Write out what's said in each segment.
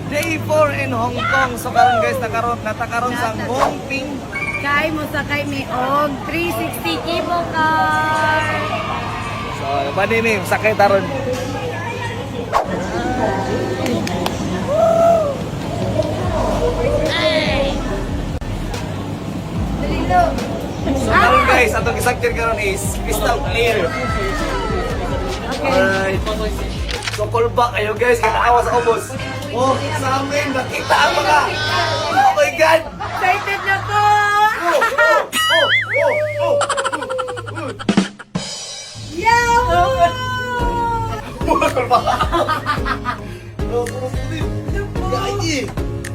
Day 4 in Hong Kong. So karon guys, natakaron sa Hong Ping. Kay mo sakay mi og 360 cable car. So, pwede ni, sakay taron. Dalilo. So karon guys, atong gisakyan karon is crystal clear. Alright. So call back kayo guys, kinaawa sa ubos. Oh, sa amin, nakita ang mga. Oh my God! Excited na ko. Yahoo! Call back. Oh, gaji.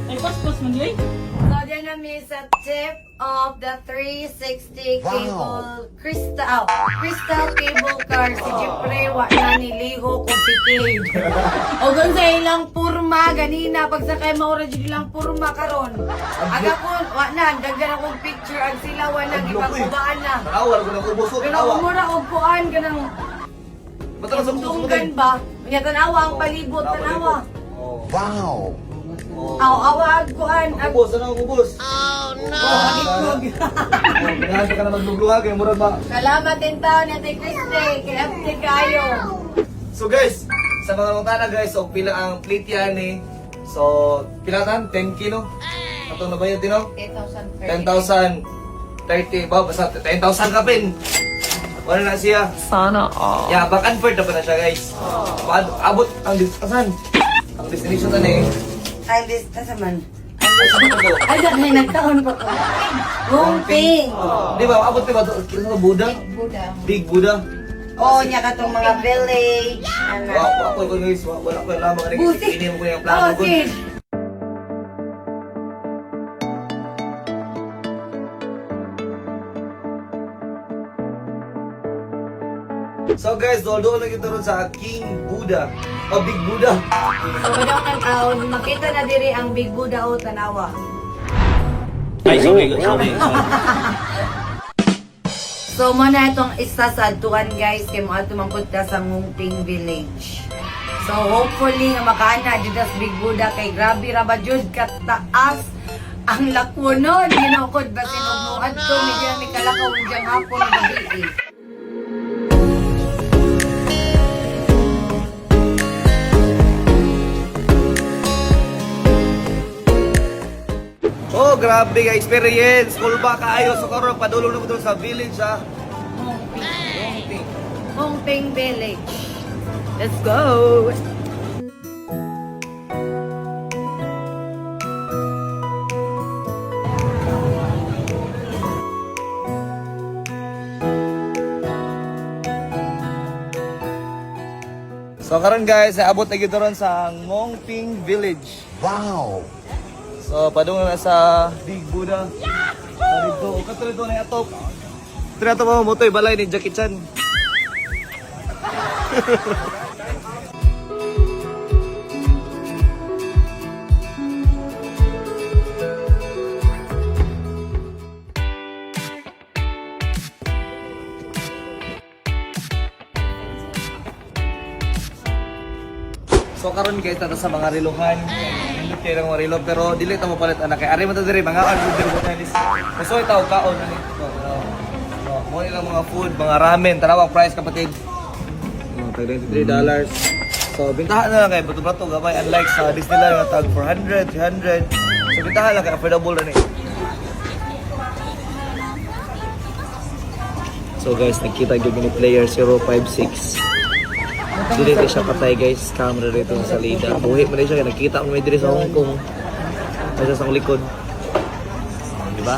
Ay, pas-pas man yun. So, dyan kami sa tip of the 360 cable crystal cable car. Si Jeffrey, wa na niliho kung si Kade. O dun sa ilang purma, ganina, pagsakay maura dyan ilang purma karon. Aga ko, wa na, daggan akong picture, ang sila wa na, ipagkubaan na. Awal ko ng ubos. Pero umura og kuan ka ng Matalas ang ubos. tunggan ba? Kanya tanawa ang palibot, tanawa. Wow. Aw, awag kuan. Ubos, ano ang ubos? Oh no! Kailangan ka na maglugluha kaya murag ba? Salamat din taon na kay Christy, kay Apti kayo. So guys, sa mga mutana guys, so pila ang plate yan eh. So, pila tan? 10 kilo? Ito na ba yun, Tino? 10,000. 30, ba? Basta 10,000 ka pin. Wala na siya. Sana all. Yeah, back and forth na pa na siya guys. Abot ang ang destination na eh. Ay, this naman. Ano to? Ay, dahil nagtaon pa ko. Gumping. Di ba, abot diba ito? Sa Buddha? Buddha. Big Buddha. Oo, niya ka itong mga village. Ako guys, wala ko yung lamang. Buti. Inim ko yung plano ko. Sid. So guys, doon na kita ron sa King Buddha. O Big Buddha. So, daw makita na diri ang Big Buddha o tanawa. Ay, sorry. So, muna itong isa sa atuan guys, kay mga tumangpunta sa Ngungping Village. So, hopefully, nga makaana dito sa Big Buddha kay grabe raba jud kataas ang lakunon. Ginukod ba sinubuan to, medyo may kalakaw diyang hapon ng gabi. Oh, grabe ka experience. Cool ba kaayo sa karon padulong na mo doon sa village ha. Ngungping Village. Let's go! So karon guys, abot na gid ron sa Ngongping Village. Wow. So padung na sa Big Buddha. Sa dito, katulad dito na atop. Tinato mo motoy balay ni Jackie Chan. So karon guys tato sa mga relohan. Hindi kay lang mga relo pero dili ta mo palit anak kay ari man ta diri mga ano diri mo tanis. Gusto itaw kaon ani. Mo ilang mga food, mga ramen, tanawang price kapatid. $33. So bintahan na lang kay bato-bato gamay unlike sa Disneyland nga tag 400, 300. So bintahan lang kay affordable na ni. So guys, nakita gyud ni player 056. Dili ko siya patay guys, camera dito sa salida. Buhi mo rin siya, nakita mo may diri sa Hong Kong. Nasa sa likod. Di ba?